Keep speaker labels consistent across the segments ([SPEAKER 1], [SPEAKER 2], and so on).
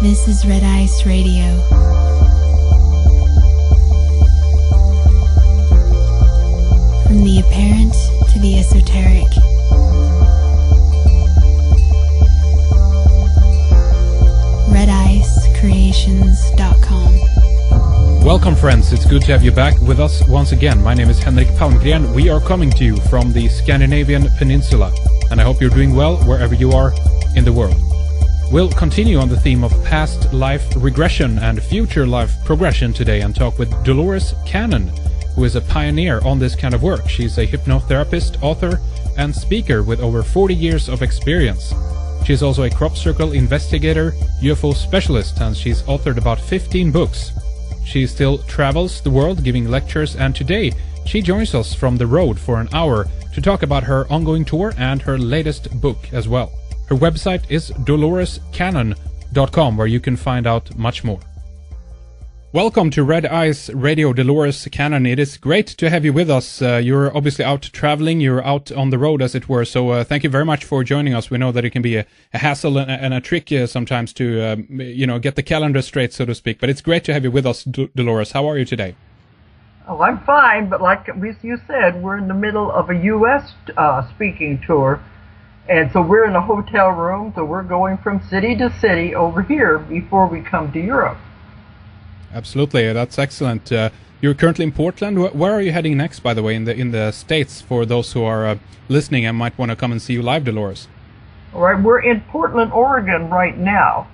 [SPEAKER 1] This is Red Ice Radio. From the apparent to the esoteric. RedIceCreations.com.
[SPEAKER 2] Welcome friends, it's good to have you back with us once again. My name is Henrik Palmgren. We are coming to you from the Scandinavian Peninsula, and I hope you're doing well wherever you are in the world. We'll continue on the theme of past life regression and future life progression today and talk with Dolores Cannon, who is a pioneer on this kind of work. She's a hypnotherapist, author, and speaker with over 40 years of experience. She's also a crop circle investigator, UFO specialist, and she's authored about 15 books. She still travels the world giving lectures, and today she joins us from the road for an hour to talk about her ongoing tour and her latest book as well. Her website is DoloresCannon.com, where you can find out much more. Welcome to Red Ice Radio, Dolores Cannon. It is great to have you with us. You're obviously out traveling, you're out on the road as it were, so thank you very much for joining us. We know that it can be a hassle and a trick sometimes to get the calendar straight, so to speak, but it's great to have you with us, Dolores. How are you today?
[SPEAKER 3] Oh, I'm fine, but like you said, we're in the middle of a U.S. Speaking tour. And so we're in a hotel room, so we're going from city to city over here before we come to Europe.
[SPEAKER 2] Absolutely, that's excellent. You're currently in Portland. Where are you heading next, by the way, in the States, for those who are listening and might want to come and see you live, Dolores?
[SPEAKER 3] All right, we're in Portland, Oregon right now.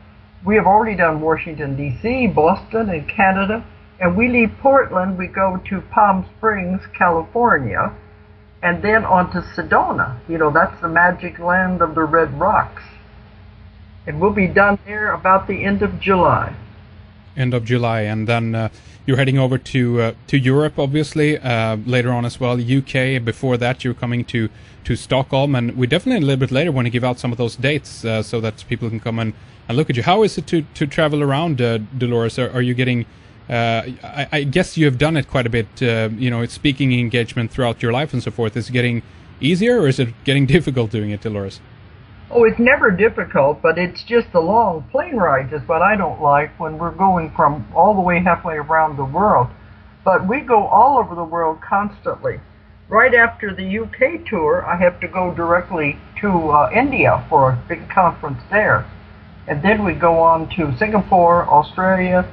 [SPEAKER 3] We have already done Washington, D.C., Boston, and Canada. And we leave Portland, we go to Palm Springs, California, and then on to Sedona. You know, that's the magic land of the Red Rocks. And we'll be done there about the end of July.
[SPEAKER 2] End of July, and then you're heading over to Europe, obviously, later on as well, UK. Before that, you're coming to Stockholm, and we definitely a little bit later want to give out some of those dates so that people can come and look at you. How is it to travel around, Dolores? Are you getting... I guess you have done it quite a bit, it's speaking engagement throughout your life and so forth. Is it getting easier, or is it getting difficult doing it, Dolores?
[SPEAKER 3] Oh, it's never difficult, but it's just the long plane rides is what I don't like when we're going from all the way halfway around the world. But we go all over the world constantly. Right after the UK tour, I have to go directly to India for a big conference there. And then we go on to Singapore, Australia.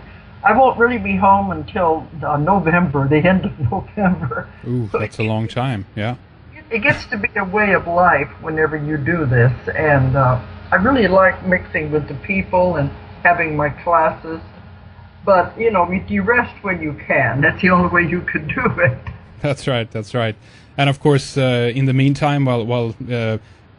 [SPEAKER 3] I won't really be home until November, the end of November.
[SPEAKER 2] Ooh, that's a long time, yeah.
[SPEAKER 3] It gets to be a way of life whenever you do this, and I really like mixing with the people and having my classes. But, you rest when you can. That's the only way you could do it.
[SPEAKER 2] That's right. And of course, in the meantime, while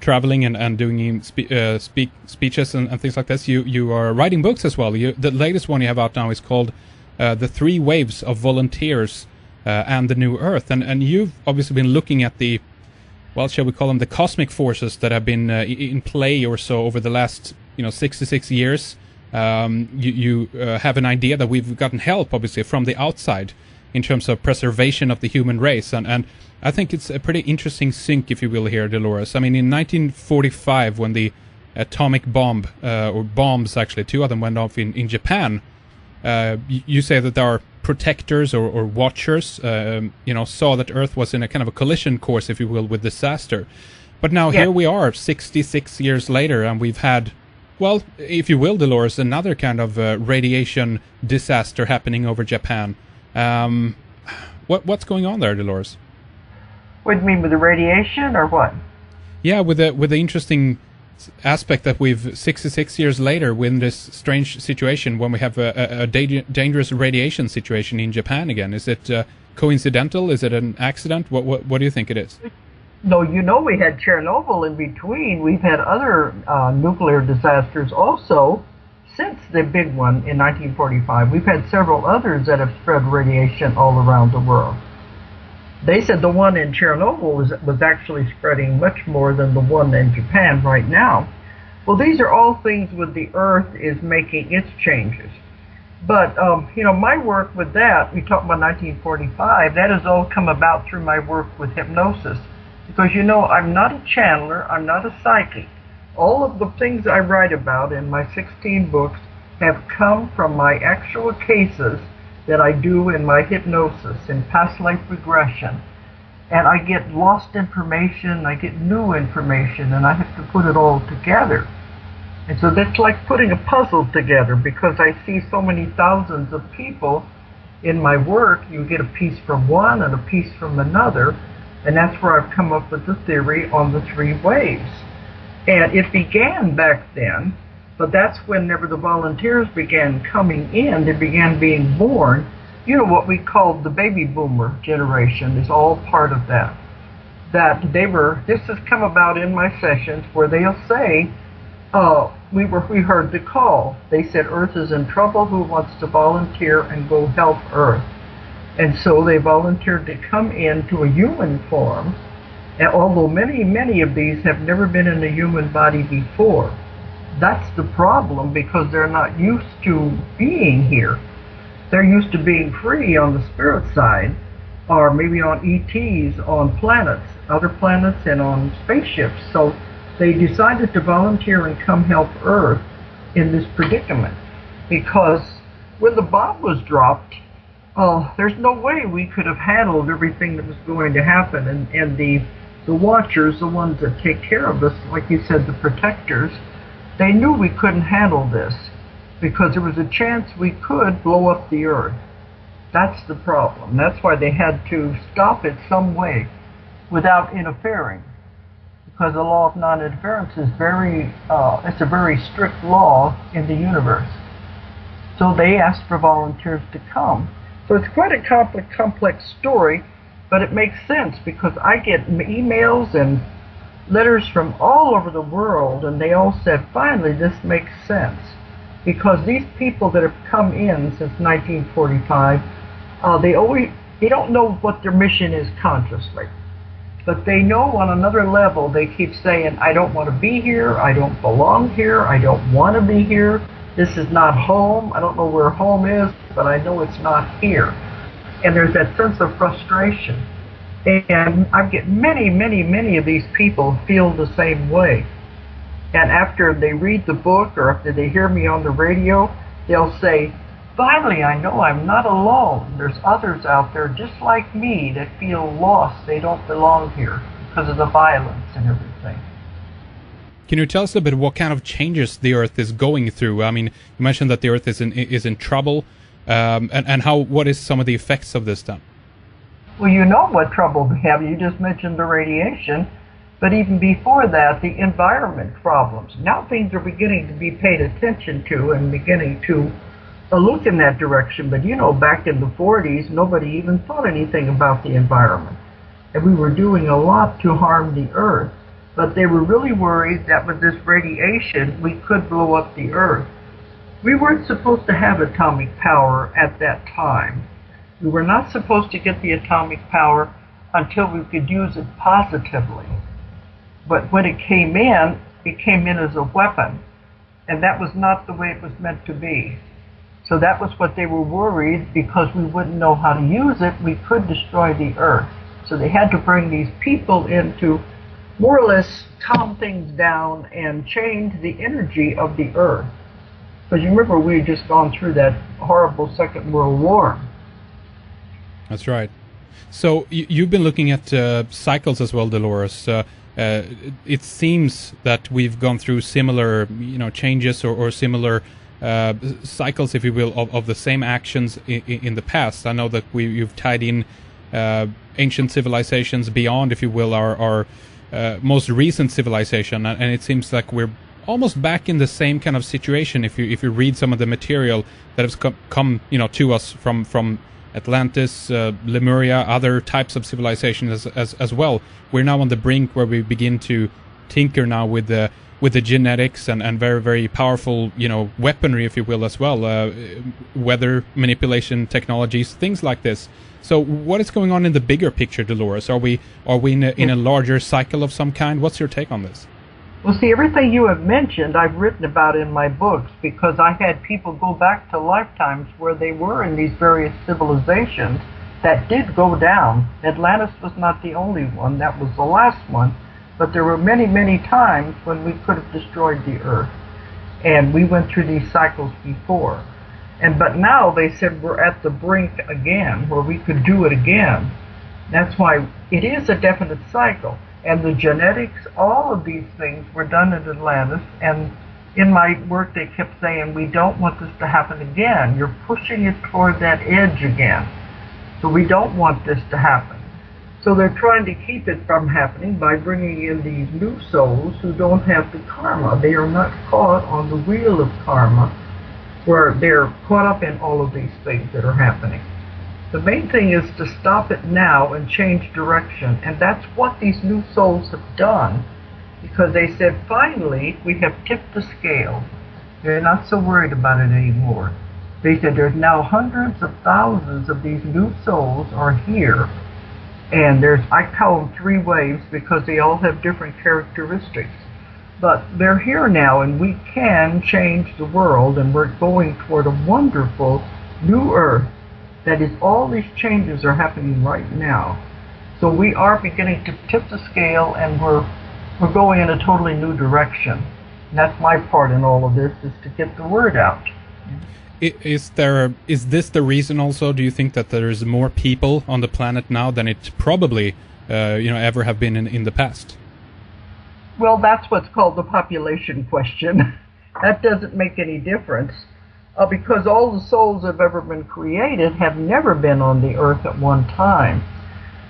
[SPEAKER 2] traveling and doing speeches and things like this, you are writing books as well. The latest one you have out now is called The Three Waves of Volunteers and the New Earth. And you've obviously been looking at the, well, shall we call them the cosmic forces that have been in play or so over the last 66 years. You have an idea that we've gotten help, obviously, from the outside in terms of preservation of the human race. And I think it's a pretty interesting sync, if you will, here, Dolores. I mean, in 1945, when the atomic bomb, or bombs actually, two of them went off in Japan, you say that there are protectors or watchers, saw that Earth was in a kind of a collision course, if you will, with disaster. But now Here we are, 66 years later, and we've had, well, if you will, Dolores, another kind of radiation disaster happening over Japan. What's going on there, Dolores?
[SPEAKER 3] What do you mean, with the radiation or what?
[SPEAKER 2] Yeah, with the interesting aspect that we've 66 years later, with this strange situation when we have a dangerous radiation situation in Japan again. Is it coincidental? Is it an accident? What do you think it is?
[SPEAKER 3] No, we had Chernobyl in between. We've had other nuclear disasters also since the big one in 1945. We've had several others that have spread radiation all around the world. They said the one in Chernobyl was actually spreading much more than the one in Japan right now. Well, these are all things with the Earth is making its changes. But, my work with that, we talked about 1945, that has all come about through my work with hypnosis. Because, I'm not a channeler, I'm not a psychic. All of the things I write about in my 16 books have come from my actual cases that I do in my hypnosis in past life regression. And I get lost information, I get new information, and I have to put it all together. And so that's like putting a puzzle together, because I see so many thousands of people in my work. You get a piece from one and a piece from another, and that's where I've come up with the theory on the three waves. And it began back then, but that's whenever the volunteers began coming in, they began being born. You know, what we call the baby boomer generation is all part of that. This has come about in my sessions where they'll say, we heard the call. They said, Earth is in trouble, who wants to volunteer and go help Earth? And so they volunteered to come into a human form, and although many of these have never been in a human body before. That's the problem, because they're not used to being here. They're used to being free on the spirit side, or maybe on ETs, on planets, other planets, and on spaceships. So they decided to volunteer and come help Earth in this predicament, because when the bomb was dropped, there's no way we could have handled everything that was going to happen. And the watchers, the ones that take care of us, like you said, the protectors, they knew we couldn't handle this, because there was a chance we could blow up the Earth. That's the problem. That's why they had to stop it some way without interfering, because the law of non-interference is it's a very strict law in the universe. So they asked for volunteers to come. So it's quite a complex story, but it makes sense, because I get emails and letters from all over the world, and they all said, finally, this makes sense. Because these people that have come in since 1945, they don't know what their mission is consciously. But they know on another level, they keep saying, I don't want to be here, I don't belong here, I don't want to be here, this is not home, I don't know where home is, but I know it's not here. And there's that sense of frustration. And I get many of these people feel the same way. And after they read the book, or after they hear me on the radio, they'll say, finally, I know I'm not alone. There's others out there just like me that feel lost. They don't belong here because of the violence and everything.
[SPEAKER 2] Can you tell us a bit what kind of changes the Earth is going through? I mean, you mentioned that the Earth is in trouble, and what is some of the effects of this then?
[SPEAKER 3] Well, you know what trouble we have. You just mentioned the radiation. But even before that, the environment problems. Now things are beginning to be paid attention to and beginning to look in that direction. But you know, back in the 40s, nobody even thought anything about the environment. And we were doing a lot to harm the Earth. But they were really worried that with this radiation, we could blow up the Earth. We weren't supposed to have atomic power at that time. We were not supposed to get the atomic power until we could use it positively. But when it came in as a weapon, and that was not the way it was meant to be. So that was what they were worried, because we wouldn't know how to use it, we could destroy the Earth. So they had to bring these people in to more or less calm things down and change the energy of the Earth. Because you remember, we had just gone through that horrible Second World War.
[SPEAKER 2] That's right. So you've been looking at cycles as well, Dolores. It seems that we've gone through similar, changes or similar cycles, if you will, of the same actions in the past. I know that you've tied in ancient civilizations beyond, if you will, our most recent civilization, and it seems like we're almost back in the same kind of situation. If you read some of the material that has come to us from Atlantis, Lemuria, other types of civilizations as well. We're now on the brink where we begin to tinker now with the genetics and very, very powerful, weaponry, if you will, as well. Weather manipulation technologies, things like this. So what is going on in the bigger picture, Dolores? Are we in a larger cycle of some kind? What's your take on this?
[SPEAKER 3] Well, see, everything you have mentioned, I've written about in my books, because I had people go back to lifetimes where they were in these various civilizations that did go down. Atlantis was not the only one. That was the last one. But there were many times when we could have destroyed the Earth. And we went through these cycles before. But now they said we're at the brink again, where we could do it again. That's why it is a definite cycle. And the genetics, all of these things were done at Atlantis. And in my work, they kept saying, we don't want this to happen again. You're pushing it toward that edge again. So we don't want this to happen. So they're trying to keep it from happening by bringing in these new souls who don't have the karma. They are not caught on the wheel of karma, where they're caught up in all of these things that are happening. The main thing is to stop it now and change direction, and that's what these new souls have done, because they said, finally, we have tipped the scale. They're not so worried about it anymore. They said there's now hundreds of thousands of these new souls are here, and I call them 3 waves because they all have different characteristics. But they're here now, and we can change the world, and we're going toward a wonderful new earth. That is, all these changes are happening right now. So we are beginning to tip the scale, and we're going in a totally new direction. And that's my part in all of this, is to get the word out.
[SPEAKER 2] Is this the reason also, do you think, that there's more people on the planet now than it probably ever have been in the past?
[SPEAKER 3] Well, that's what's called the population question. That doesn't make any difference, because all the souls that have ever been created have never been on the earth at one time.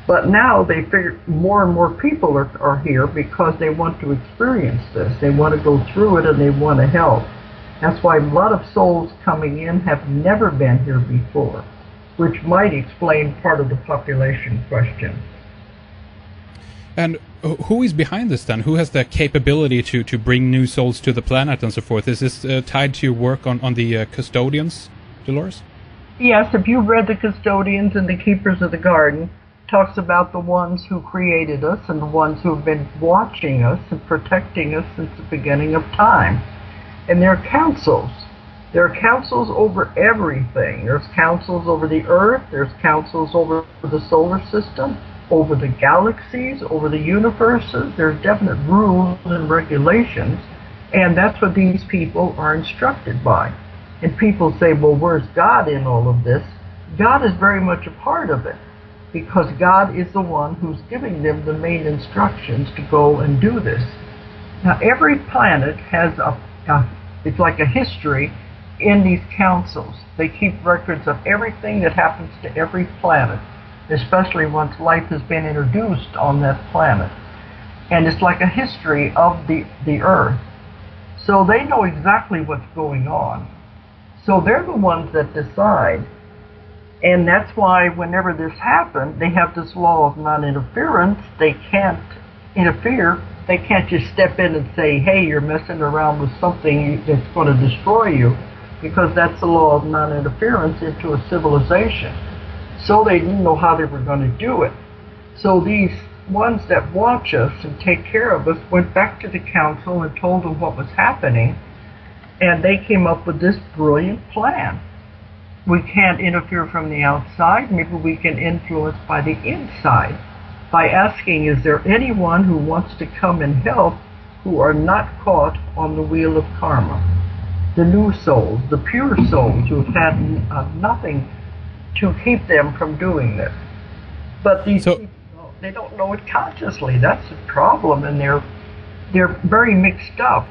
[SPEAKER 3] But now they figure more and more people are here because they want to experience this. They want to go through it, and they want to help. That's why a lot of souls coming in have never been here before, which might explain part of the population question.
[SPEAKER 2] And who is behind this then? Who has the capability to bring new souls to the planet and so forth? Is this tied to your work on the custodians, Dolores?
[SPEAKER 3] Yes, if you've read The Custodians and The Keepers of the Garden, it talks about the ones who created us and the ones who have been watching us and protecting us since the beginning of time. And there are councils. There are councils over everything. There's councils over the Earth. There's councils over the solar system, over the galaxies, over the universes. There's definite rules and regulations, and that's what these people are instructed by. And people say, well, where's God in all of this? God is very much a part of it, because God is the one who's giving them the main instructions to go and do this. Now, every planet has it's like a history in these councils. They keep records of everything that happens to every planet, especially once life has been introduced on that planet. And it's like a history of the Earth. So they know exactly what's going on. So they're the ones that decide. And that's why whenever this happens, they have this law of non-interference. They can't interfere. They can't just step in and say, hey, you're messing around with something that's going to destroy you, because that's the law of non-interference into a civilization. So they didn't know how they were going to do it. So these ones that watch us and take care of us went back to the council and told them what was happening, and they came up with this brilliant plan. We can't interfere from the outside. Maybe we can influence by the inside, by asking, is there anyone who wants to come and help who are not caught on the wheel of karma? The new souls, the pure souls who have had nothing to keep them from doing this. But these people, they don't know it consciously. That's the problem, and they're very mixed up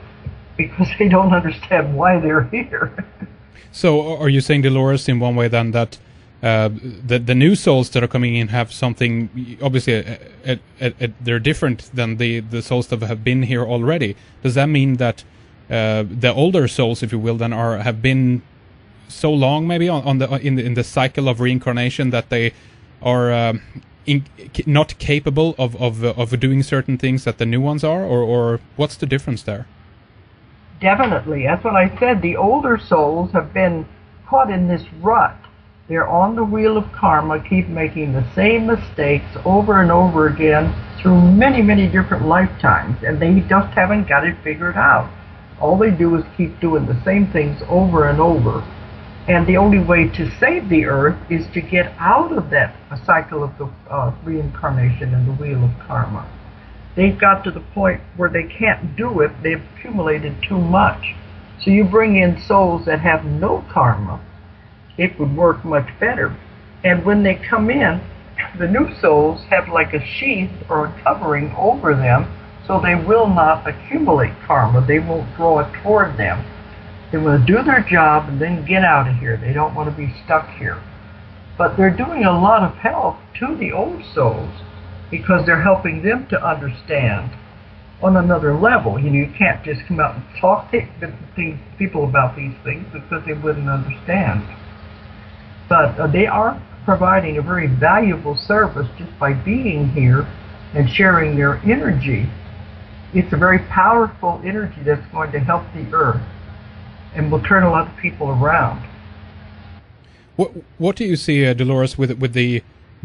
[SPEAKER 3] because they don't understand why they're here.
[SPEAKER 2] So are you saying, Dolores, in one way then that the new souls that are coming in have something, obviously they're different than the souls that have been here already? Does that mean that the older souls, if you will, then have been so long maybe in the cycle of reincarnation that they are not capable of doing certain things that the new ones are, or what's the difference there?
[SPEAKER 3] Definitely. That's what I said. The older souls have been caught in this rut. They're on the wheel of karma, keep making the same mistakes over and over again through many, many different lifetimes, and they just haven't got it figured out. All they do is keep doing the same things over and over. And the only way to save the earth is to get out of that cycle of the reincarnation and the wheel of karma. They've got to the point where they can't do it. They've accumulated too much. So you bring in souls that have no karma, it would work much better. And when they come in, the new souls have like a sheath or a covering over them, so they will not accumulate karma. They won't draw it toward them. They want to do their job and then get out of here. They don't want to be stuck here. But they're doing a lot of help to the old souls because they're helping them to understand on another level. You can't just come out and talk to people about these things because they wouldn't understand. But they are providing a very valuable service just by being here and sharing their energy. It's a very powerful energy that's going to help the earth and will turn a lot of people around.
[SPEAKER 2] What do you see, Dolores, with the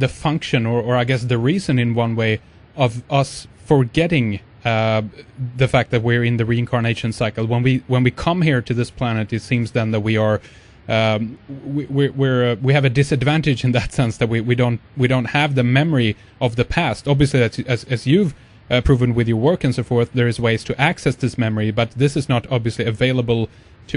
[SPEAKER 2] function, or I guess the reason in one way, of us forgetting the fact that we're in the reincarnation cycle? When we come here to this planet, it seems then that we are we have a disadvantage in that sense, that we don't have the memory of the past. Obviously, as you've proven with your work and so forth, there is ways to access this memory, but this is not obviously available.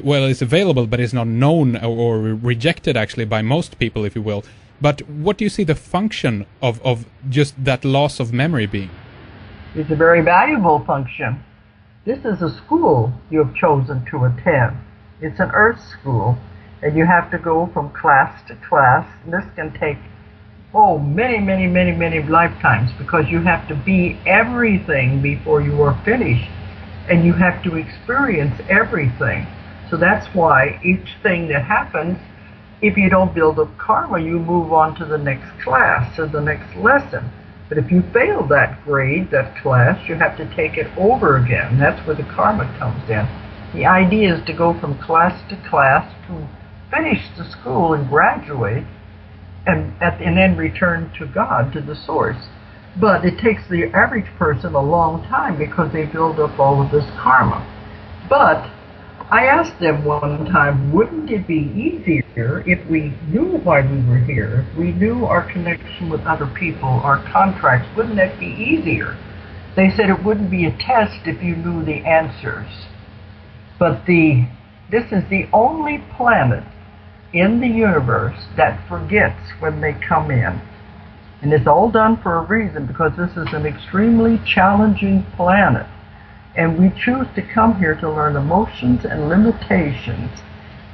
[SPEAKER 2] Well, it's available, but it's not known or rejected actually by most people, if you will. But what do you see the function of just that loss of memory being?
[SPEAKER 3] It's a very valuable function. This is a school you have chosen to attend. It's an earth school, and you have to go from class to class. And this can take, many lifetimes, because you have to be everything before you are finished, and you have to experience everything. So that's why each thing that happens, if you don't build up karma, you move on to the next class or the next lesson. But if you fail that grade, that class, you have to take it over again. That's where the karma comes in. The idea is to go from class to class to finish the school and graduate, and then return to God, to the source. But it takes the average person a long time because they build up all of this karma. But I asked them one time, wouldn't it be easier if we knew why we were here, if we knew our connection with other people, our contracts, wouldn't that be easier? They said it wouldn't be a test if you knew the answers. But this is the only planet in the universe that forgets when they come in. And it's all done for a reason, because this is an extremely challenging planet. And we choose to come here to learn emotions and limitations.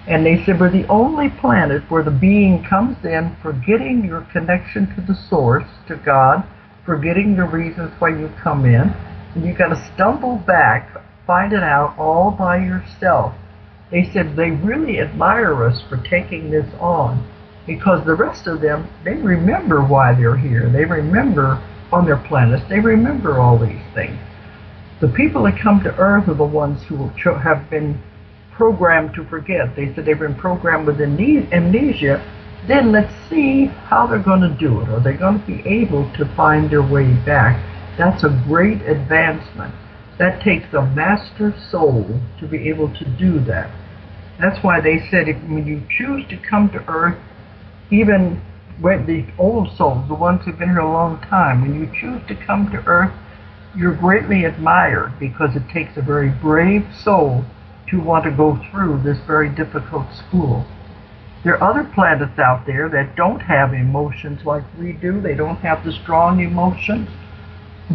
[SPEAKER 3] And they said we're the only planet where the being comes in forgetting your connection to the source, to God, forgetting the reasons why you come in. And you got to stumble back, find it out all by yourself. They said they really admire us for taking this on, because the rest of them, they remember why they're here. They remember on their planets, they remember all these things. The people that come to Earth are the ones who have been programmed to forget. They said they've been programmed with amnesia. Then let's see how they're going to do it. Are they going to be able to find their way back? That's a great advancement. That takes a master soul to be able to do that. That's why they said when you choose to come to Earth, even when the old souls, the ones who've been here a long time, when you choose to come to Earth, you're greatly admired, because it takes a very brave soul to want to go through this very difficult school. There are other planets out there that don't have emotions like we do. They don't have the strong emotions.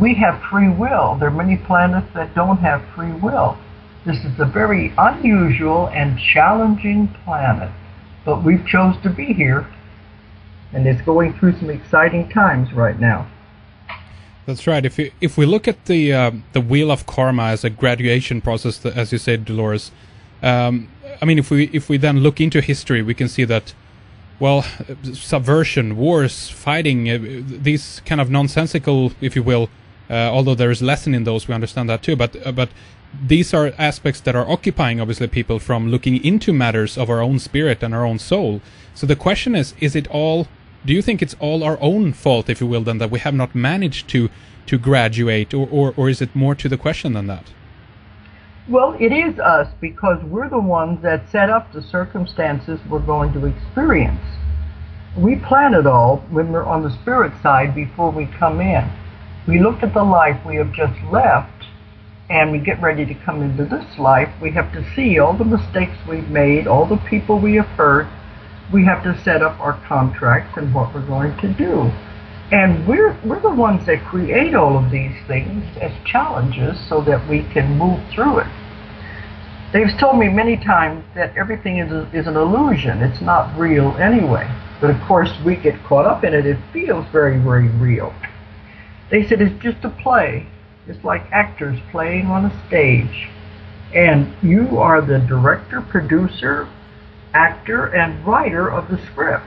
[SPEAKER 3] We have free will. There are many planets that don't have free will. This is a very unusual and challenging planet, but we've chose to be here, and it's going through some exciting times right now.
[SPEAKER 2] That's right. If we look at the wheel of karma as a graduation process, as you said, Dolores, I mean, if we then look into history, we can see that, well, subversion, wars, fighting, these kind of nonsensical, if you will, although there is lesson in those, we understand that too. But these are aspects that are occupying, obviously, people from looking into matters of our own spirit and our own soul. So the question is it all? Do you think it's all our own fault, if you will, then, that we have not managed to graduate, or is it more to the question than that?
[SPEAKER 3] Well, it is us, because we're the ones that set up the circumstances we're going to experience. We plan it all when we're on the spirit side before we come in. We look at the life we have just left, and we get ready to come into this life, we have to see all the mistakes we've made, all the people we have hurt. We have to set up our contracts and what we're going to do. And we're the ones that create all of these things as challenges so that we can move through it. They've told me many times that everything is an illusion. It's not real anyway. But of course, we get caught up in it. It feels very, very real. They said it's just a play. It's like actors playing on a stage. And you are the director, producer, actor, and writer of the script.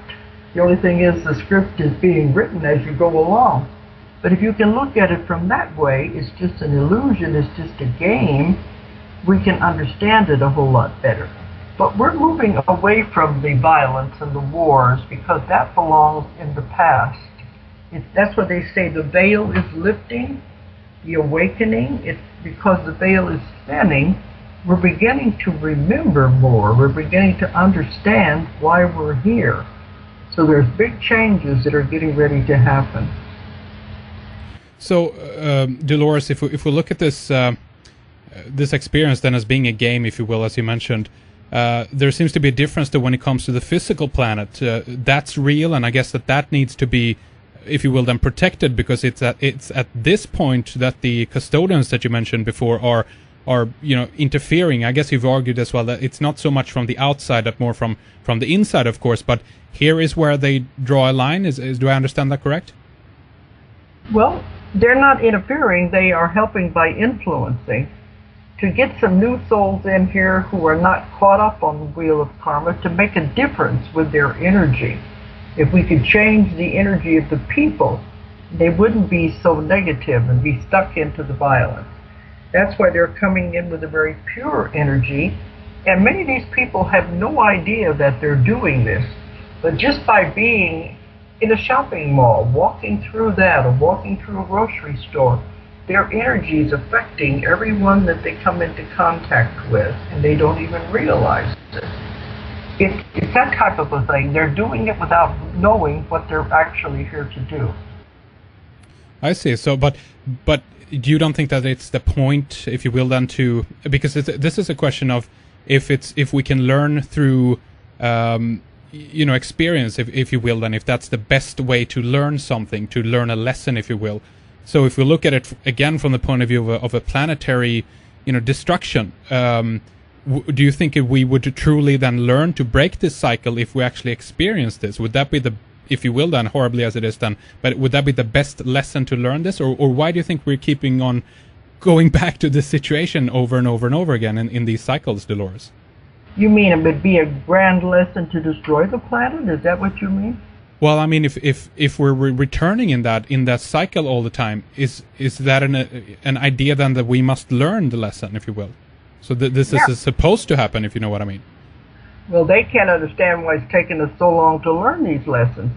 [SPEAKER 3] The only thing is the script is being written as you go along. But if you can look at it from that way, it's just an illusion, it's just a game, we can understand it a whole lot better. But we're moving away from the violence and the wars because that belongs in the past. That's what they say, the veil is lifting, the awakening. It's because the veil is thinning, we're beginning to remember more. We're beginning to understand why we're here. So there's big changes that are getting ready to happen.
[SPEAKER 2] So, Dolores, if we look at this this experience then as being a game, if you will, as you mentioned, there seems to be a difference to when it comes to the physical planet. That's real, and I guess that needs to be, if you will, then protected, because it's at this point that the custodians that you mentioned before are interfering. I guess you've argued as well that it's not so much from the outside, but more from the inside, of course. But here is where they draw a line. Do I understand that correct?
[SPEAKER 3] Well, they're not interfering. They are helping by influencing to get some new souls in here who are not caught up on the wheel of karma to make a difference with their energy. If we could change the energy of the people, they wouldn't be so negative and be stuck into the violence. That's why they're coming in with a very pure energy. And many of these people have no idea that they're doing this. But just by being in a shopping mall, walking through that, or walking through a grocery store, their energy is affecting everyone that they come into contact with, and they don't even realize it. It's that type of a thing. They're doing it without knowing what they're actually here to do.
[SPEAKER 2] I see. So, but you don't think that it's the point, if you will, then to, because this is a question of if we can learn through experience, if you will, then if that's the best way to learn something, to learn a lesson, if you will. So if we look at it again from the point of view of a planetary, destruction, do you think we would truly then learn to break this cycle if we actually experience this? Would that be the, if you will, then horribly as it is then, but would that be the best lesson to learn this? Or why do you think we're keeping on going back to this situation over and over and over again in these cycles, Dolores?
[SPEAKER 3] You mean it would be a grand lesson to destroy the planet? Is that what you mean?
[SPEAKER 2] Well, I mean, if we're returning in that cycle all the time, is that an idea then that we must learn the lesson, if you will? So this is supposed to happen, if you know what I mean.
[SPEAKER 3] Well, they can't understand why it's taken us so long to learn these lessons.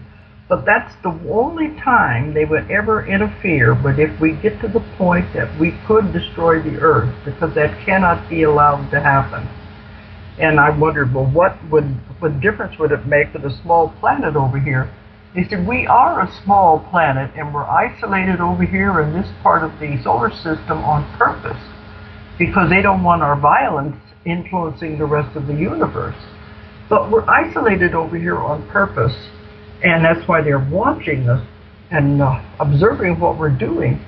[SPEAKER 3] But that's the only time they would ever interfere. But if we get to the point that we could destroy the Earth, because that cannot be allowed to happen. And I wondered, well, what difference would it make with a small planet over here? They said, we are a small planet, and we're isolated over here in this part of the solar system on purpose, because they don't want our violence influencing the rest of the universe. But we're isolated over here on purpose, and that's why they're watching us and observing what we're doing.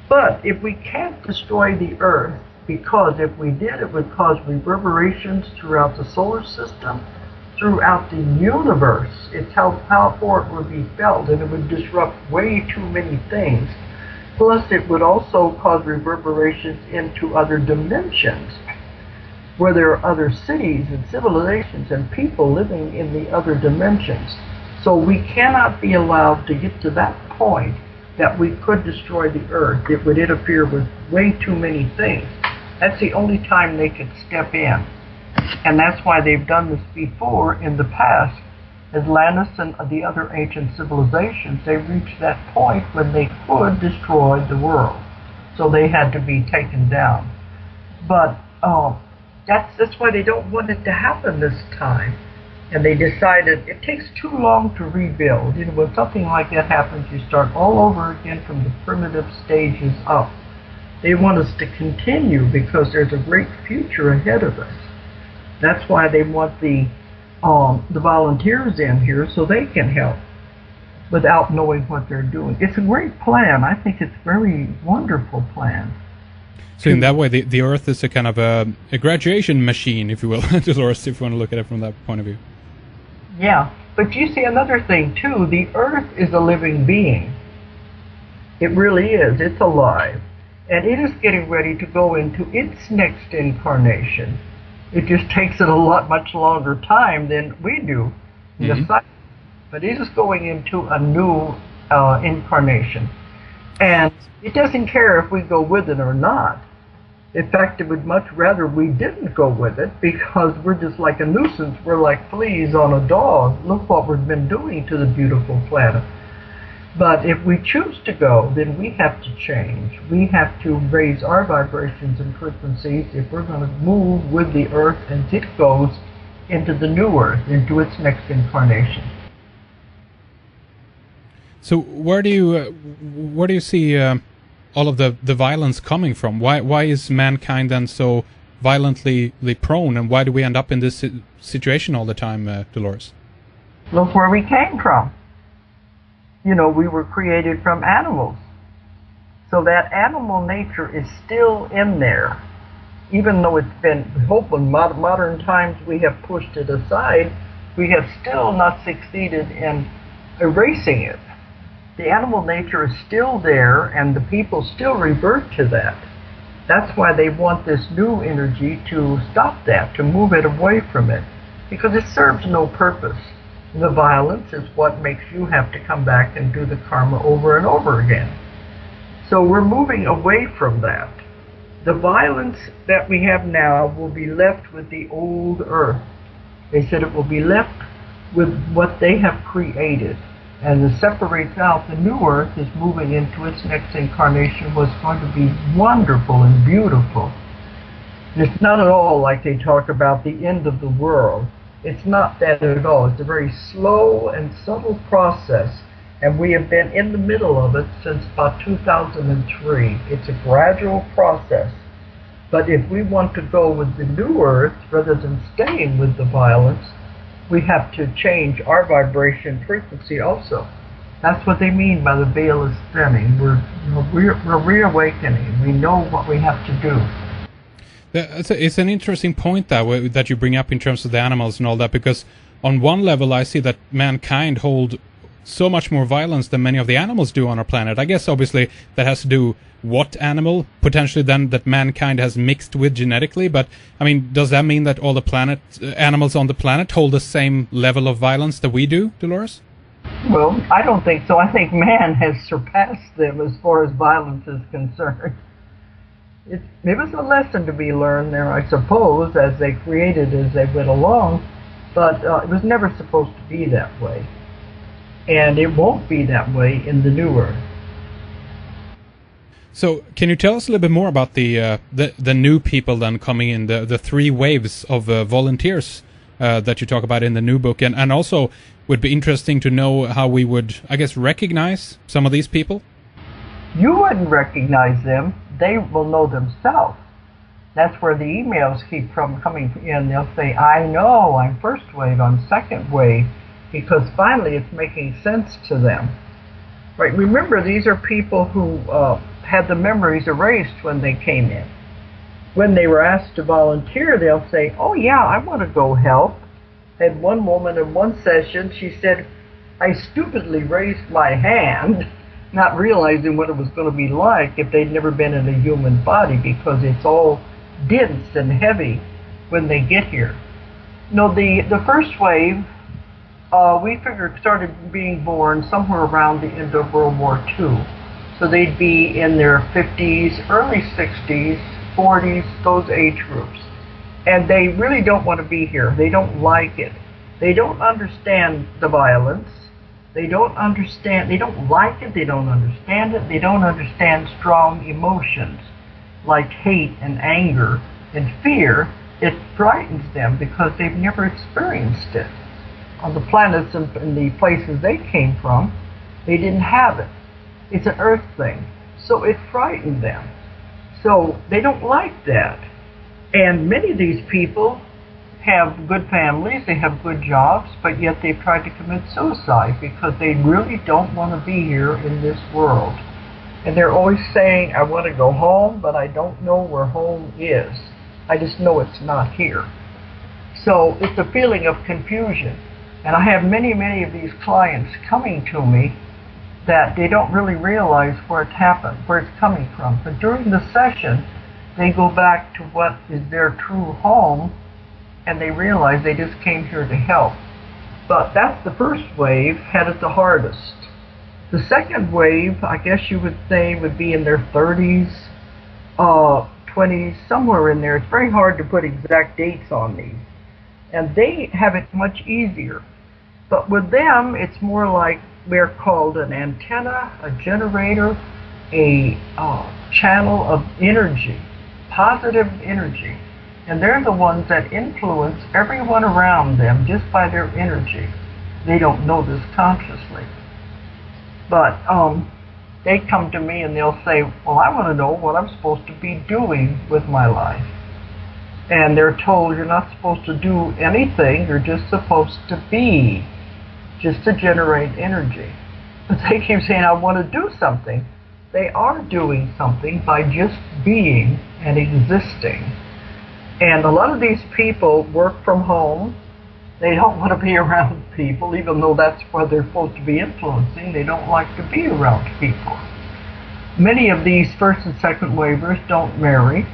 [SPEAKER 3] But if we can't destroy the Earth, because if we did, it would cause reverberations throughout the solar system, throughout the universe. It's how powerful it would be felt, and it would disrupt way too many things. Plus, it would also cause reverberations into other dimensions, where there are other cities and civilizations and people living in the other dimensions. So we cannot be allowed to get to that point that we could destroy the Earth. It would interfere with way too many things. That's the only time they could step in. And that's why they've done this before in the past. Atlantis and the other ancient civilizations, they reached that point when they could destroy the world. So they had to be taken down. But that's why they don't want it to happen this time. And they decided it takes too long to rebuild. When something like that happens, you start all over again from the primitive stages up. They want us to continue because there's a great future ahead of us. That's why they want the volunteers in here so they can help without knowing what they're doing. It's a great plan. I think it's a very wonderful plan.
[SPEAKER 2] So in that way, the Earth is a kind of a graduation machine, if you will, Dolores, if you want to look at it from that point of view.
[SPEAKER 3] Yeah, but you see another thing too. The Earth is a living being. It really is. It's alive. And it is getting ready to go into its next incarnation. It just takes it much longer time than we do. But it is going into a new incarnation. And it doesn't care if we go with it or not. In fact, it would much rather we didn't go with it because we're just like a nuisance. We're like fleas on a dog. Look what we've been doing to the beautiful planet. But if we choose to go, then we have to change. We have to raise our vibrations and frequencies if we're going to move with the Earth as it goes into the new Earth, into its next incarnation.
[SPEAKER 2] So where do you see all of the violence coming from? Why is mankind then so violently prone, and why do we end up in this situation all the time, Dolores?
[SPEAKER 3] Look where we came from. You know, we were created from animals. So that animal nature is still in there. Even though it's been, hopefully in modern times we have pushed it aside, we have still not succeeded in erasing it. The animal nature is still there, and the people still revert to that. That's why they want this new energy to stop that, to move it away from it, because it serves no purpose. The violence is what makes you have to come back and do the karma over and over again. So we're moving away from that. The violence that we have now will be left with the old Earth. They said it will be left with what they have created. And it separates out the new Earth is moving into its next incarnation was going to be wonderful and beautiful. It's not at all like they talk about the end of the world. It's not that at all. It's a very slow and subtle process, and we have been in the middle of it since about 2003. It's a gradual process. But if we want to go with the new Earth rather than staying with the violence, we have to change our vibration frequency also. That's what they mean by the veil is thinning. We're reawakening. We know what we have to do.
[SPEAKER 2] It's an interesting point that you bring up in terms of the animals and all that, because on one level I see that mankind hold so much more violence than many of the animals do on our planet. I guess obviously that has to do what animal potentially then that mankind has mixed with genetically, but I mean, does that mean that all the animals on the planet hold the same level of violence that we do, Dolores?
[SPEAKER 3] Well, I don't think so. I think man has surpassed them as far as violence is concerned. It was a lesson to be learned there, I suppose, as they created as they went along, but it was never supposed to be that way. And it won't be that way in the new Earth.
[SPEAKER 2] So, can you tell us a little bit more about the new people then coming in, the 3 waves of volunteers that you talk about in the new book, and also would be interesting to know how we would, I guess, recognize some of these people?
[SPEAKER 3] You wouldn't recognize them. They will know themselves. That's where the emails keep coming in. They'll say, I know, I'm first wave, I'm second wave, because finally it's making sense to them. Right? Remember, these are people who had the memories erased when they came in. When they were asked to volunteer, they'll say, oh yeah, I want to go help. And one woman in one session, she said, I stupidly raised my hand, not realizing what it was going to be like if they'd never been in a human body, because it's all dense and heavy when they get here. No, the first wave, we figured started being born somewhere around the end of World War II. So they'd be in their 50s, early 60s, 40s, those age groups. And they really don't want to be here. They don't like it. They don't understand the violence. They don't understand, they don't like it, they don't understand it, they don't understand strong emotions like hate and anger and fear. It frightens them because they've never experienced it. On the planets and in the places they came from, they didn't have it. It's an earth thing. So it frightened them. So they don't like that. And many of these people have good families, they have good jobs, but yet they've tried to commit suicide because they really don't want to be here in this world. And they're always saying, I want to go home, but I don't know where home is. I just know it's not here. So it's a feeling of confusion. And I have many, many of these clients coming to me that they don't really realize where it happened, where it's coming from. But during the session, they go back to what is their true home, and they realize they just came here to help. But that's the first wave, had it the hardest. The second wave, I guess you would say, would be in their 30s, 20s, somewhere in there. It's very hard to put exact dates on these. And they have it much easier. But with them, it's more like we're called an antenna, a generator, a channel of energy, positive energy. And they're the ones that influence everyone around them just by their energy. They don't know this consciously. But they come to me and they'll say, well, I want to know what I'm supposed to be doing with my life. And they're told you're not supposed to do anything, you're just supposed to be, just to generate energy. But they keep saying, I want to do something. They are doing something by just being and existing. And a lot of these people work from home. They don't want to be around people, even though that's what they're supposed to be influencing. They don't like to be around people. Many of these first and second wavers don't marry,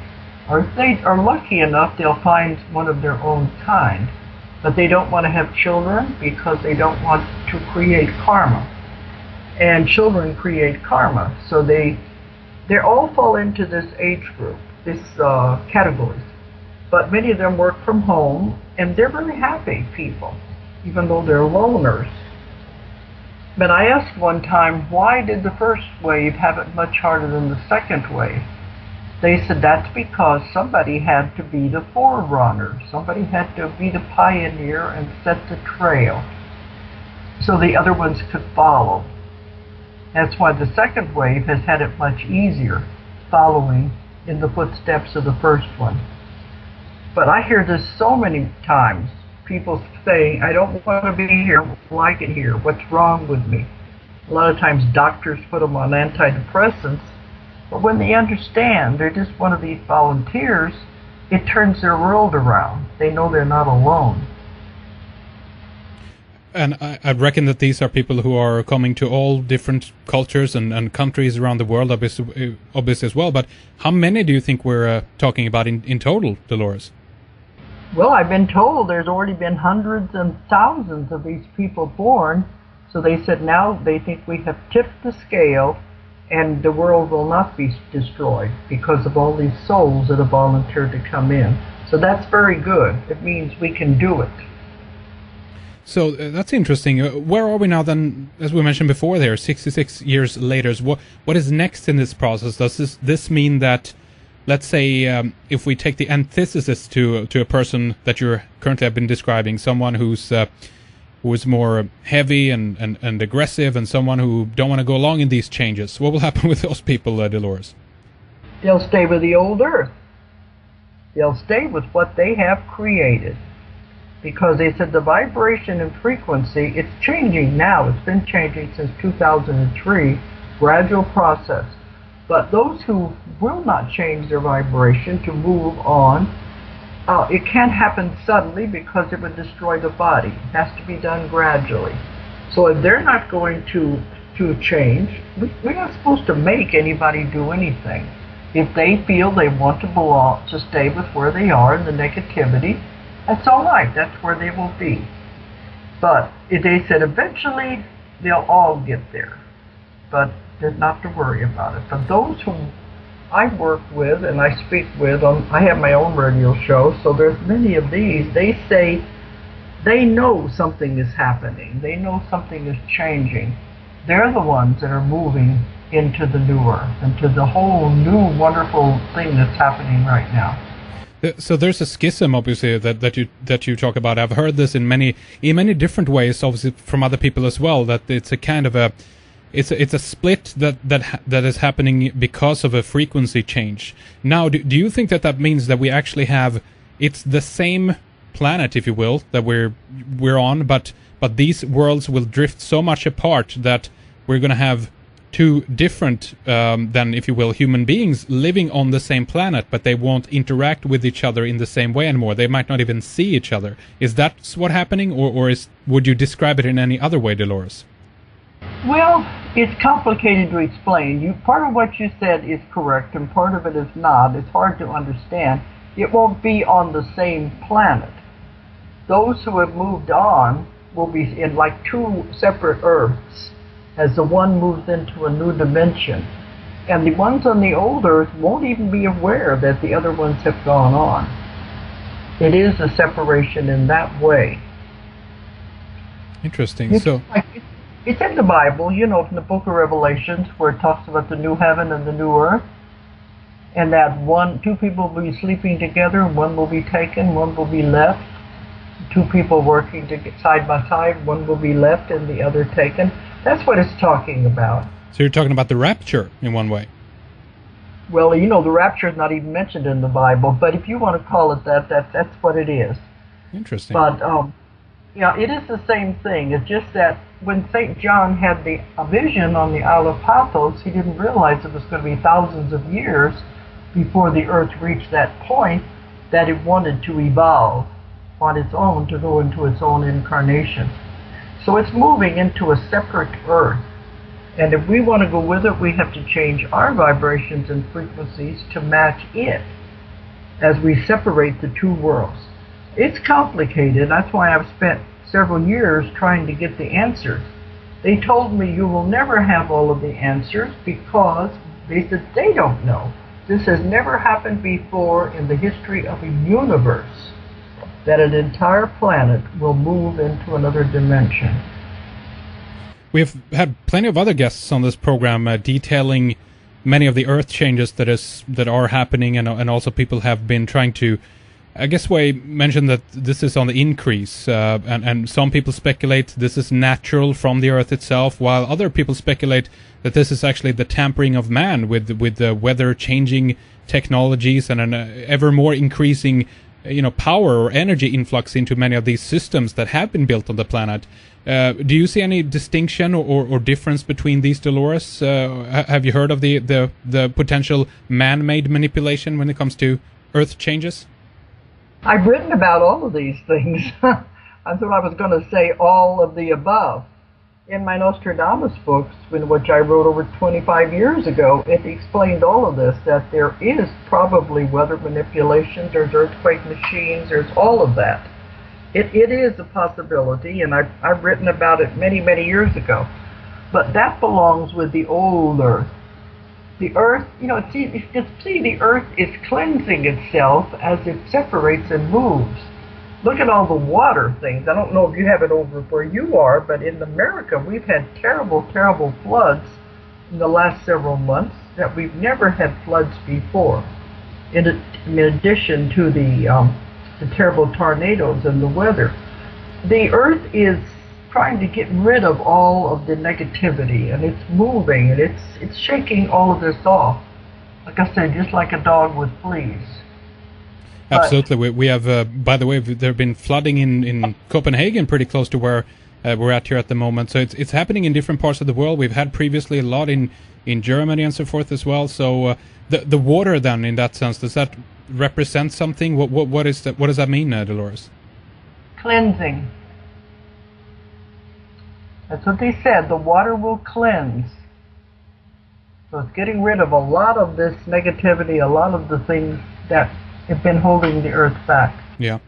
[SPEAKER 3] or if they are lucky enough, they'll find one of their own kind. But they don't want to have children because they don't want to create karma. And children create karma. So they all fall into this age group, this categories. But many of them work from home, and they're very happy people, even though they're loners. But I asked one time, why did the first wave have it much harder than the second wave? They said that's because somebody had to be the forerunner. Somebody had to be the pioneer and set the trail so the other ones could follow. That's why the second wave has had it much easier, following in the footsteps of the first one. But I hear this so many times, people saying, I don't want to be here, I don't like it here, what's wrong with me? A lot of times doctors put them on antidepressants, but when they understand they're just one of these volunteers, it turns their world around. They know they're not alone.
[SPEAKER 2] And I reckon that these are people who are coming to all different cultures and countries around the world, obviously as well. But how many do you think we're talking about in total, Dolores?
[SPEAKER 3] Well, I've been told there's already been hundreds and thousands of these people born. So they said now they think we have tipped the scale and the world will not be destroyed because of all these souls that have volunteered to come in. So that's very good. It means we can do it.
[SPEAKER 2] So that's interesting. Where are we now then, as we mentioned before there, 66 years later? What is next in this process? Does this mean that, let's say, if we take the antithesis to a person that you currently have been describing, someone who is more heavy and aggressive, and someone who don't want to go along in these changes, what will happen with those people, Dolores?
[SPEAKER 3] They'll stay with the old earth. They'll stay with what they have created. Because they said the vibration and frequency, it's changing now. It's been changing since 2003, gradual process. But those who will not change their vibration to move on, it can't happen suddenly because it would destroy the body. It has to be done gradually. So if they're not going to change, we're not supposed to make anybody do anything. If they feel they want to stay with where they are in the negativity, that's all right. That's where they will be. But they said eventually they'll all get there. But there's not to worry about it. But those who I work with and I speak with, I have my own radio show, so there's many of these. They say they know something is happening. They know something is changing. They're the ones that are moving into the new earth, into the whole new wonderful thing that's happening right now.
[SPEAKER 2] So there's a schism, obviously, that you talk about. I've heard this in many different ways, obviously from other people as well. That it's a kind of it's a split that is happening because of a frequency change. Now, do you think that means that we actually have, it's the same planet, if you will, that we're on, but these worlds will drift so much apart that we're going to have two different than, if you will, human beings living on the same planet, but they won't interact with each other in the same way anymore. They might not even see each other. Is that what's happening, or would you describe it in any other way, Dolores?
[SPEAKER 3] Well, it's complicated to explain. Part of what you said is correct, and part of it is not. It's hard to understand. It won't be on the same planet. Those who have moved on will be in like two separate Earths, as the one moves into a new dimension. And the ones on the old Earth won't even be aware that the other ones have gone on. It is a separation in that way.
[SPEAKER 2] Interesting.
[SPEAKER 3] It's in the Bible, you know, from the book of Revelations, where it talks about the new heaven and the new earth, and that two people will be sleeping together, and one will be taken, one will be left. Two people working side by side, one will be left and the other taken. That's what it's talking about.
[SPEAKER 2] So you're talking about the rapture in one way?
[SPEAKER 3] Well, you know, the rapture is not even mentioned in the Bible, but if you want to call it that, that's what it is.
[SPEAKER 2] Interesting.
[SPEAKER 3] But, yeah, it is the same thing. It's just that when St. John had the vision on the Isle of Patmos, he didn't realize it was going to be thousands of years before the earth reached that point that it wanted to evolve on its own, to go into its own incarnation. So it's moving into a separate earth. And if we want to go with it, we have to change our vibrations and frequencies to match it as we separate the two worlds. It's complicated. That's why I've spent several years trying to get the answers. They told me you will never have all of the answers because they said they don't know. This has never happened before in the history of a universe, that an entire planet will move into another dimension.
[SPEAKER 2] We've had plenty of other guests on this program detailing many of the Earth changes that are happening, and also people have been trying to, I guess, mention that this is on the increase, and some people speculate this is natural from the Earth itself, while other people speculate that this is actually the tampering of man with the weather-changing technologies and an ever more increasing power or energy influx into many of these systems that have been built on the planet. Do you see any distinction or difference between these, Dolores? Have you heard of the potential man-made manipulation when it comes to Earth changes?
[SPEAKER 3] I've written about all of these things. I thought I was going to say all of the above. In my Nostradamus books, which I wrote over 25 years ago, it explained all of this, that there is probably weather manipulation, there's earthquake machines, there's all of that. It is a possibility, and I've written about it many, many years ago. But that belongs with the old Earth. The Earth, see, the Earth is cleansing itself as it separates and moves. Look at all the water things. I don't know if you have it over where you are, but in America we've had terrible, terrible floods in the last several months that we've never had floods before. In addition to the terrible tornadoes and the weather. The Earth is trying to get rid of all of the negativity, and it's moving, and it's shaking all of this off. Like I said, just like a dog with fleas.
[SPEAKER 2] Absolutely. We have, by the way, there have been flooding in Copenhagen, pretty close to where we're at here at the moment. So it's happening in different parts of the world. We've had previously a lot in Germany and so forth as well. So the water, then, in that sense, does that represent something? What is that? What does that mean, Dolores?
[SPEAKER 3] Cleansing. That's what they said. The water will cleanse. So it's getting rid of a lot of this negativity, a lot of the things that have been holding the Earth back.
[SPEAKER 2] Yeah.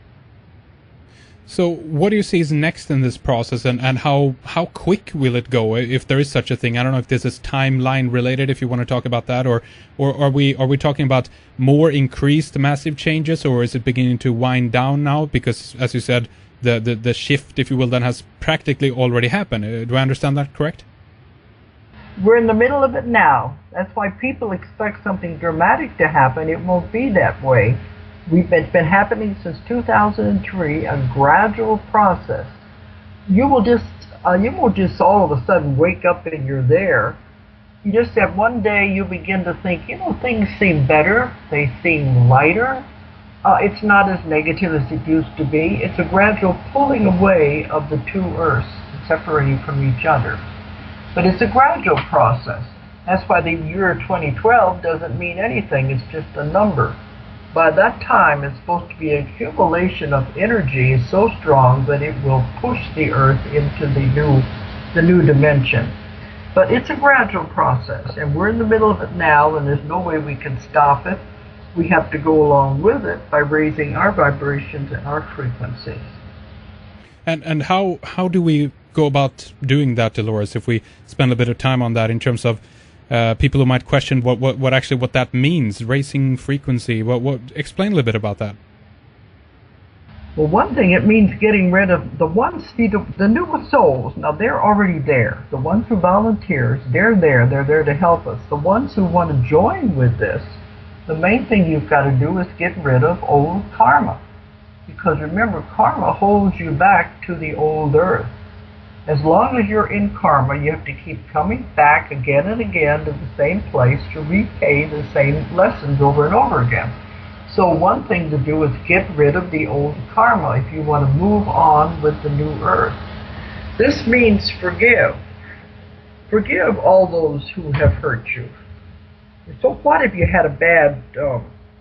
[SPEAKER 2] So what do you see is next in this process, and how quick will it go, if there is such a thing? I don't know if this is timeline related, if you want to talk about that, or are we talking about more increased massive changes, or is it beginning to wind down now? Because, as you said, the shift, if you will, then has practically already happened. Do I understand that correct?
[SPEAKER 3] We're in the middle of it now. That's why people expect something dramatic to happen. It won't be that way. It's been happening since 2003, a gradual process. You will just You won't just all of a sudden wake up and you're there. You just have one day you begin to think, things seem better, they seem lighter. It's not as negative as it used to be. It's a gradual pulling away of the two earths, separating from each other. But it's a gradual process. That's why the year 2012 doesn't mean anything, it's just a number. By that time, it's supposed to be an accumulation of energy is so strong that it will push the earth into the new dimension. But it's a gradual process, and we're in the middle of it now, and there's no way we can stop it. We have to go along with it by raising our vibrations and our frequencies.
[SPEAKER 2] And how do we go about doing that, Dolores, if we spend a bit of time on that in terms of people who might question what that means, raising frequency? Explain a little bit about that.
[SPEAKER 3] Well, one thing, it means getting rid of the ones, the new souls. Now, they're already there. The ones who volunteers, they're there to help us. The ones who want to join with this, the main thing you've got to do is get rid of old karma. Because remember, karma holds you back to the old earth. As long as you're in karma, you have to keep coming back again and again to the same place to repay the same lessons over and over again. So one thing to do is get rid of the old karma if you want to move on with the new earth. This means forgive. Forgive all those who have hurt you. So what if you had a bad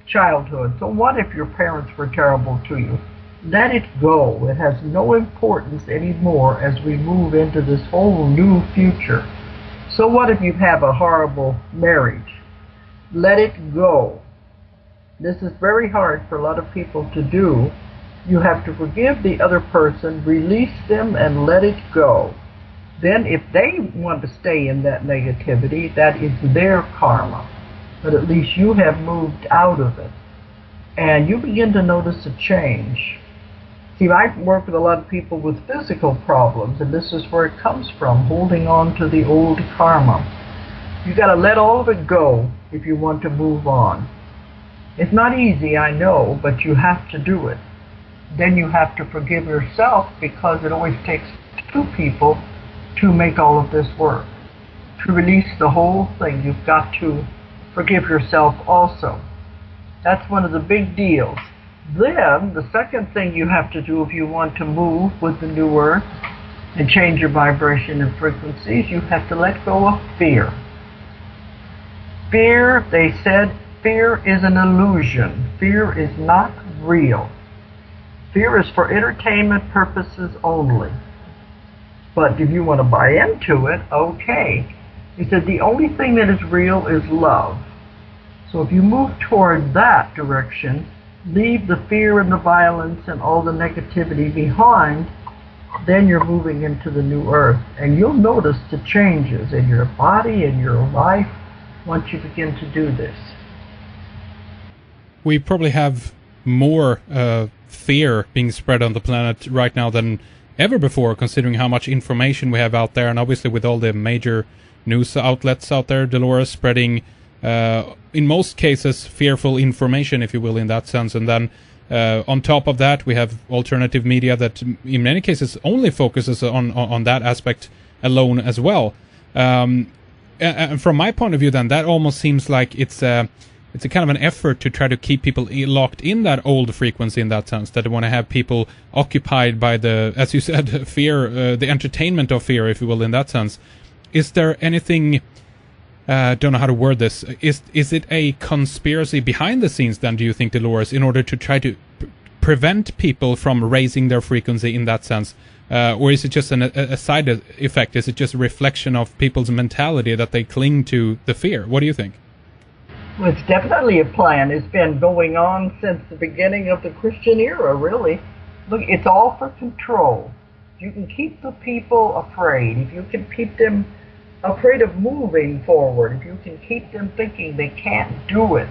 [SPEAKER 3] childhood? So what if your parents were terrible to you? Let it go. It has no importance anymore as we move into this whole new future. So what if you have a horrible marriage? Let it go. This is very hard for a lot of people to do. You have to forgive the other person, release them, and let it go. Then if they want to stay in that negativity, that is their karma. But at least you have moved out of it. And you begin to notice a change. See, I work with a lot of people with physical problems, and this is where it comes from, holding on to the old karma. You got to let all of it go if you want to move on. It's not easy, I know, but you have to do it. Then you have to forgive yourself, because it always takes two people to make all of this work. To release the whole thing, you've got to forgive yourself also. That's one of the big deals. Then, the second thing you have to do if you want to move with the new earth and change your vibration and frequencies, you have to let go of fear. Fear, they said, fear is an illusion. Fear is not real. Fear is for entertainment purposes only. But if you want to buy into it, okay. He said the only thing that is real is love. So if you move toward that direction, leave the fear and the violence and all the negativity behind, then you're moving into the new earth. And you'll notice the changes in your body and your life once you begin to do this.
[SPEAKER 2] We probably have more fear being spread on the planet right now than ever before, considering how much information we have out there, and obviously with all the major news outlets out there, Dolores, spreading in most cases fearful information, if you will, in that sense. And then on top of that, we have alternative media that in many cases only focuses on that aspect alone as well. And from my point of view, then, that almost seems like it's a kind of an effort to try to keep people locked in that old frequency, in that sense, that they want to have people occupied by the, as you said, fear, the entertainment of fear, if you will, in that sense. Is there anything, don't know how to word this, is it a conspiracy behind the scenes then, do you think, Dolores, in order to try to prevent people from raising their frequency in that sense? Or is it just a side effect? Is it just a reflection of people's mentality that they cling to the fear? What do you think?
[SPEAKER 3] Well, it's definitely a plan. It's been going on since the beginning of the Christian era, really. Look, it's all for control. You can keep the people afraid. If you can keep them afraid of moving forward, if you can keep them thinking they can't do it,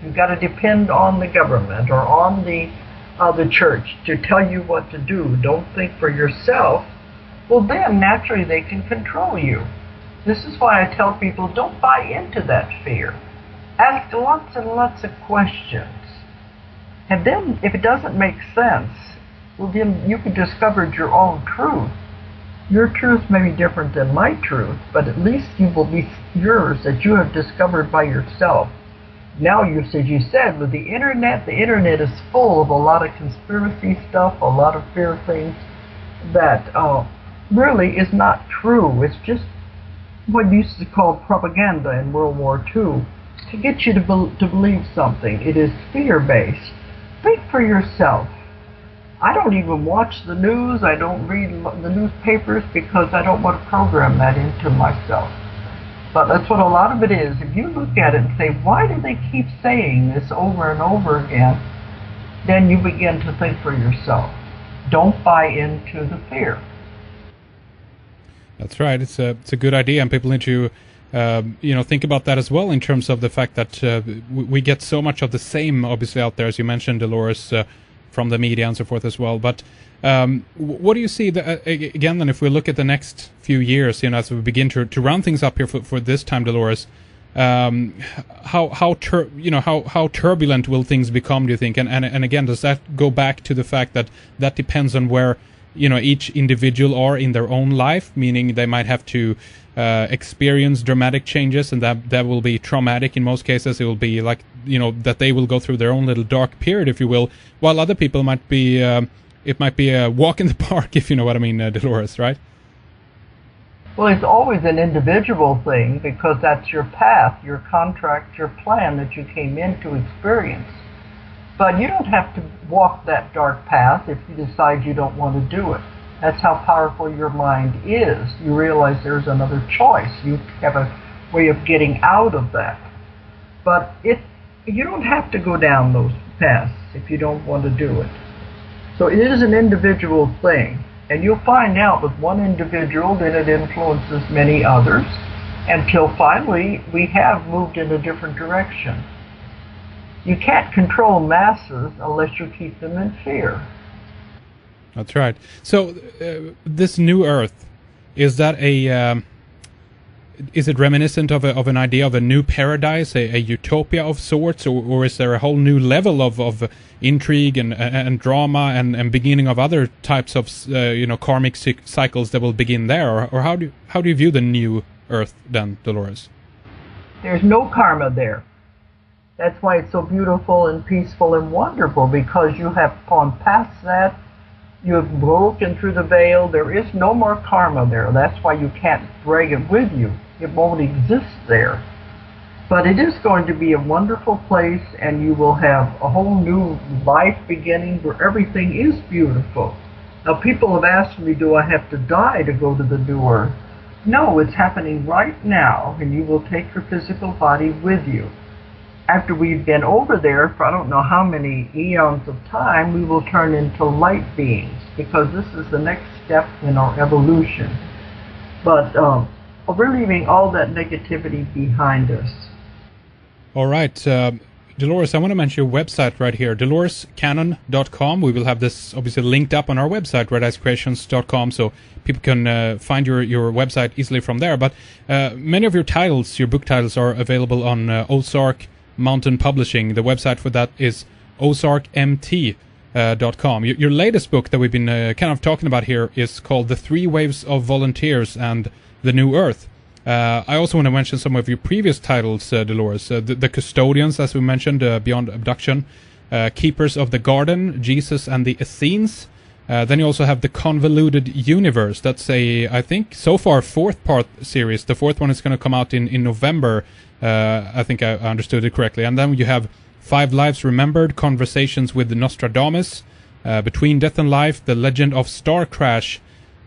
[SPEAKER 3] you've got to depend on the government or on the church to tell you what to do. Don't think for yourself. Well, then naturally they can control you. This is why I tell people, don't buy into that fear. Ask lots and lots of questions. And then, if it doesn't make sense, well, then you can discover your own truth. Your truth may be different than my truth, but at least you will be yours that you have discovered by yourself. Now, as you said, with the internet is full of a lot of conspiracy stuff, a lot of fear things that really is not true. It's just what used to call propaganda in World War II to get you to believe something. It is fear-based. Think for yourself. I don't even watch the news. I don't read the newspapers because I don't want to program that into myself. But that's what a lot of it is. If you look at it and say, why do they keep saying this over and over again, then you begin to think for yourself. Don't buy into the fear.
[SPEAKER 2] That's right. It's a good idea, and people need to think about that as well in terms of the fact that we get so much of the same, obviously, out there, as you mentioned, Dolores, from the media and so forth as well. But what do you see, again, then, if we look at the next few years, as we begin to round things up here for this time, Dolores, how turbulent will things become, do you think? And again, does that go back to the fact that depends on where each individual are in their own life, meaning they might have to experience dramatic changes, and that will be traumatic in most cases. It will be like, that they will go through their own little dark period, if you will, while other people might be, it might be a walk in the park, if you know what I mean, Dolores, right?
[SPEAKER 3] Well, it's always an individual thing because that's your path, your contract, your plan that you came in to experience. But you don't have to walk that dark path if you decide you don't want to do it. That's how powerful your mind is. You realize there's another choice. You have a way of getting out of that. But you don't have to go down those paths if you don't want to do it. So it is an individual thing. And you'll find out with one individual that it influences many others until finally we have moved in a different direction. You can't control masses unless you keep them in fear.
[SPEAKER 2] That's right. So this new Earth, is it reminiscent of an idea of a new paradise, a utopia of sorts, or is there a whole new level of intrigue and drama and beginning of other types of karmic cycles that will begin there, or how do you view the new Earth then, Dolores?
[SPEAKER 3] There's no karma there. That's why it's so beautiful and peaceful and wonderful, because you have gone past that. You have broken through the veil. There is no more karma there. That's why you can't drag it with you. It won't exist there. But it is going to be a wonderful place, and you will have a whole new life beginning where everything is beautiful. Now, people have asked me, do I have to die to go to the new Earth? No, it's happening right now, and you will take your physical body with you. After we've been over there for I don't know how many eons of time, we will turn into light beings, because this is the next step in our evolution. But we're leaving all that negativity behind us.
[SPEAKER 2] All right. Dolores, I want to mention your website right here, dolorescannon.com. We will have this obviously linked up on our website, redicecreations.com, so people can find your website easily from there. But many of your titles, your book titles, are available on Ozark Mountain Publishing. The website for that is ozarkmt.com. Your latest book that we've been kind of talking about here is called The Three Waves of Volunteers and the New Earth. I also want to mention some of your previous titles, Dolores. The Custodians, as we mentioned, Beyond Abduction, Keepers of the Garden, Jesus and the Essenes. Then you also have The Convoluted Universe. That's I think, so far, 4th-part series. The 4th one is going to come out in November. I think I understood it correctly. And then you have 5 Lives Remembered, Conversations with Nostradamus, Between Death and Life, The Legend of Star Crash,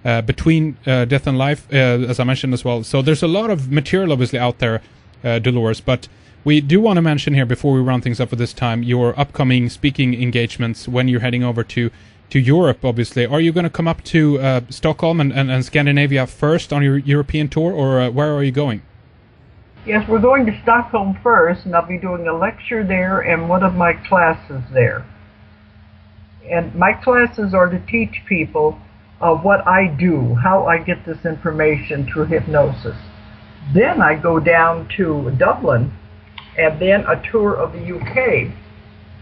[SPEAKER 2] Between Death and Life, as I mentioned as well. So there's a lot of material obviously out there, Dolores, but we do want to mention here, before we round things up for this time, your upcoming speaking engagements when you're heading over to Europe, obviously. Are you going to come up to Stockholm and Scandinavia first on your European tour, or where are you going?
[SPEAKER 3] Yes, we're going to Stockholm first, and I'll be doing a lecture there and one of my classes there. And my classes are to teach people what I do, how I get this information through hypnosis. Then I go down to Dublin, and then a tour of the UK.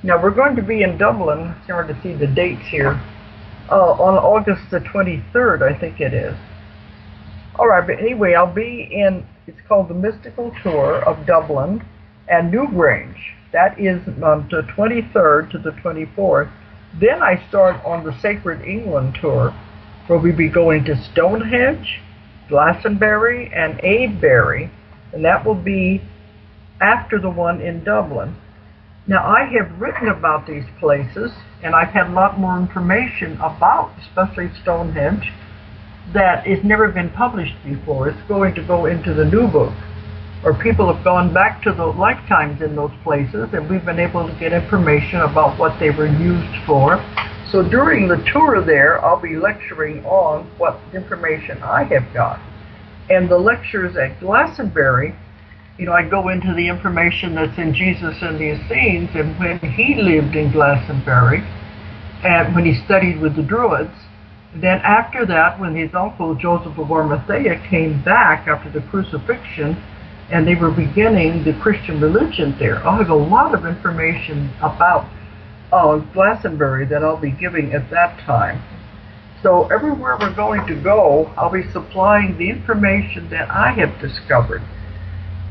[SPEAKER 3] Now, we're going to be in Dublin, it's hard to see the dates here, on August the 23rd, I think it is. All right, but anyway, I'll be in, it's called the Mystical Tour of Dublin and Newgrange. That is on the 23rd to the 24th. Then I start on the Sacred England Tour, where we'll be going to Stonehenge, Glastonbury, and Avebury, and that will be after the one in Dublin. Now, I have written about these places, and I've had a lot more information about, especially Stonehenge, that has never been published before. It's going to go into the new book, or people have gone back to the lifetimes in those places, and we've been able to get information about what they were used for. So during the tour there, I'll be lecturing on what information I have got. And the lectures at Glastonbury, you know, I go into the information that's in Jesus and the Essenes, and when he lived in Glastonbury, and when he studied with the Druids. Then after that, when his uncle Joseph of Arimathea came back after the crucifixion, and they were beginning the Christian religion there, I'll have a lot of information about Glastonbury that I'll be giving at that time. So everywhere we're going to go, I'll be supplying the information that I have discovered.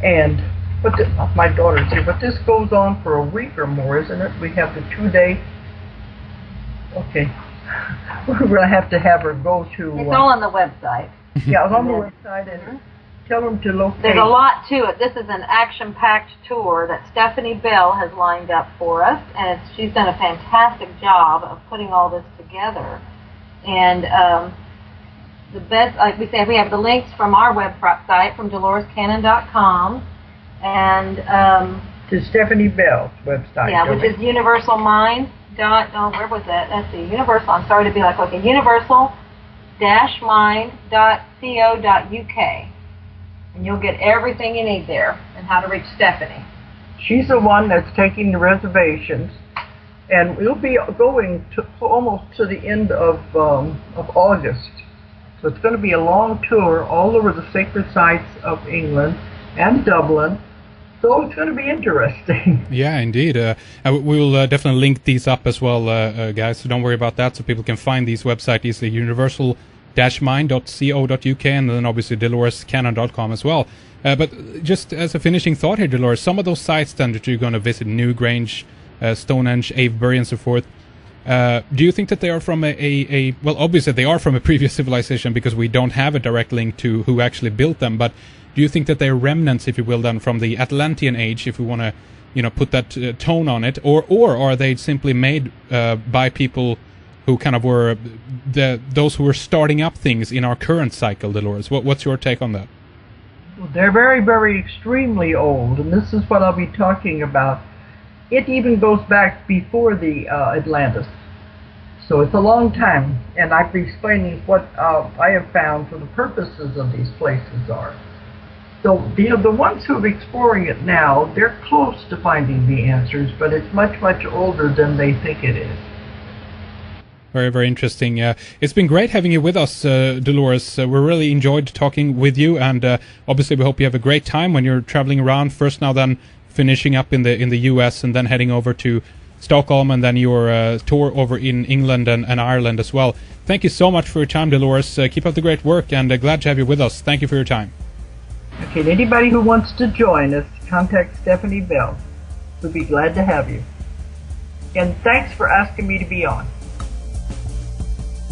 [SPEAKER 3] And my daughter's here, but this goes on for a week or more, isn't it? We have the 2-day. Okay, we're going to have her go to.
[SPEAKER 4] It's all on the website.
[SPEAKER 3] Yeah, it's on the website, and tell them to locate.
[SPEAKER 4] There's a lot to it. This is an action-packed tour that Stephanie Bell has lined up for us, and she's done a fantastic job of putting all this together. And the best, like we said, we have the links from our website, from DoloresCannon.com, and
[SPEAKER 3] to Stephanie Bell's website.
[SPEAKER 4] Yeah, which is Universal Mind. Where was that? Let's see. Universal. I'm sorry to be like, okay, universal-mind.co.uk, and you'll get everything you need there, and how to reach Stephanie.
[SPEAKER 3] She's the one that's taking the reservations. And we'll be going to almost to the end of August. So it's going to be a long tour all over the sacred sites of England and Dublin. So it's going to be interesting.
[SPEAKER 2] Yeah, indeed. We will definitely link these up as well, guys. So don't worry about that. So people can find these websites easily. universal-mind.co.uk, and then obviously DoloresCannon.com as well. But just as a finishing thought here, Dolores, some of those sites then that you're going to visit, Newgrange, Stonehenge, Avebury, and so forth. Do you think that they are from well, obviously they are from a previous civilization because we don't have a direct link to who actually built them. But do you think that they're remnants, if you will, then from the Atlantean age, if we want to, put that tone on it, or are they simply made by people who kind of were those who were starting up things in our current cycle, Dolores? What's your take on that?
[SPEAKER 3] Well, they're very, very extremely old, and this is what I'll be talking about. It even goes back before the Atlantis. So it's a long time, and I'll be explaining what I have found for the purposes of these places are. So the ones who are exploring it now, they're close to finding the answers, but it's much, much older than they think it is.
[SPEAKER 2] Very, very interesting. It's been great having you with us, Dolores. We really enjoyed talking with you, and obviously we hope you have a great time when you're traveling around. First now, then finishing up in the U.S. and then heading over to Stockholm, and then your tour over in England and Ireland as well. Thank you so much for your time, Dolores. Keep up the great work, and glad to have you with us. Thank you for your time.
[SPEAKER 3] Okay, and anybody who wants to join us, contact Stephanie Bell. We'll be glad to have you. And thanks for asking me to be on.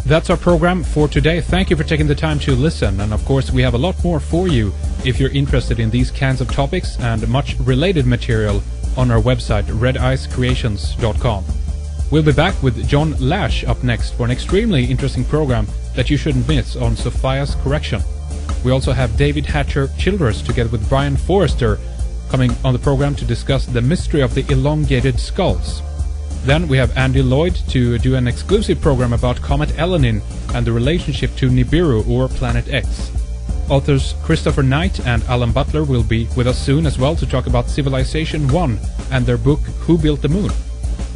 [SPEAKER 2] That's our program for today. Thank you for taking the time to listen. And of course, we have a lot more for you if you're interested in these kinds of topics and much related material on our website, redicecreations.com. We'll be back with John Lash up next for an extremely interesting program that you shouldn't miss on Sophia's Correction. We also have David Hatcher Childress together with Brian Forrester coming on the program to discuss the mystery of the elongated skulls. Then we have Andy Lloyd to do an exclusive program about Comet Elenin and the relationship to Nibiru or Planet X. Authors Christopher Knight and Alan Butler will be with us soon as well to talk about Civilization 1 and their book Who Built the Moon.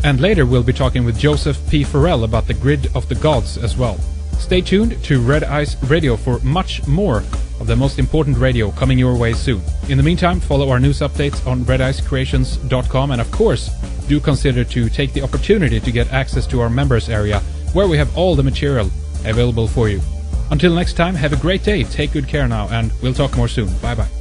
[SPEAKER 2] And later we'll be talking with Joseph P. Farrell about the Grid of the Gods as well. Stay tuned to Red Ice Radio for much more of the most important radio coming your way soon. In the meantime, follow our news updates on redicecreations.com, and of course, do consider to take the opportunity to get access to our members area, where we have all the material available for you. Until next time, have a great day, take good care now, and we'll talk more soon. Bye bye.